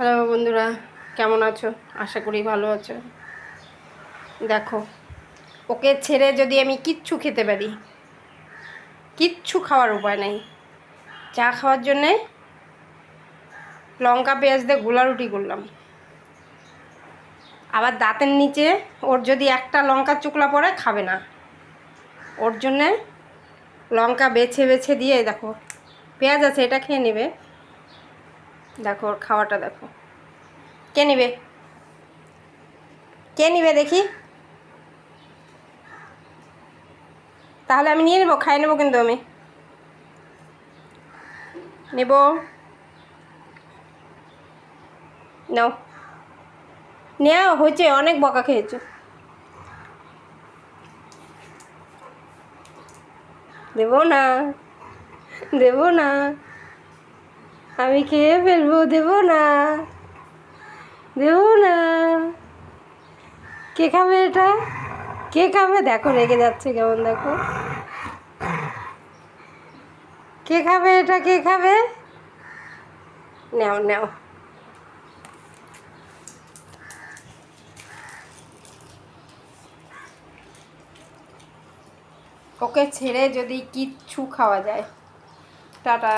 Hello বন্ধুরা, কেমন আছো? আশা করি ভালো আছো। দেখো, ওকে ছেড়ে যদি আমি কিচ্ছু খেতে পারি, কিচ্ছু খাওয়ার উপায় নাই। চা খাওয়ার জন্যে লঙ্কা পেঁয়াজ দিয়ে গোলা রুটি করলাম। আবার দাঁতের নিচে ওর যদি একটা লঙ্কা চুকলা পড়ে খাবে না, ওর জন্যে লঙ্কা বেছে বেছে দিয়ে, দেখো পেঁয়াজ আছে, এটা খেয়ে নেবে। দেখো ওর খাওয়াটা দেখো। কে নেবে? কে নেবে দেখি? তাহলে আমি নিয়ে নেবো, খাই নেবো, কিন্তু আমি নেব। নাও, নেওয়া হয়েছে, অনেক বকা খেয়েছো। দেবো না, দেবো না, আমি খেয়ে ফেলবো, দেবো না, দেবো না। কে খাবে এটা? কে খাবে? দেখো রেগে যাচ্ছে কেমন, দেখো। কে খাবে এটা? কে খাবে? নাও নাও। ওকে ছেড়ে যদি কিচ্ছু খাওয়া যায়। টাটা।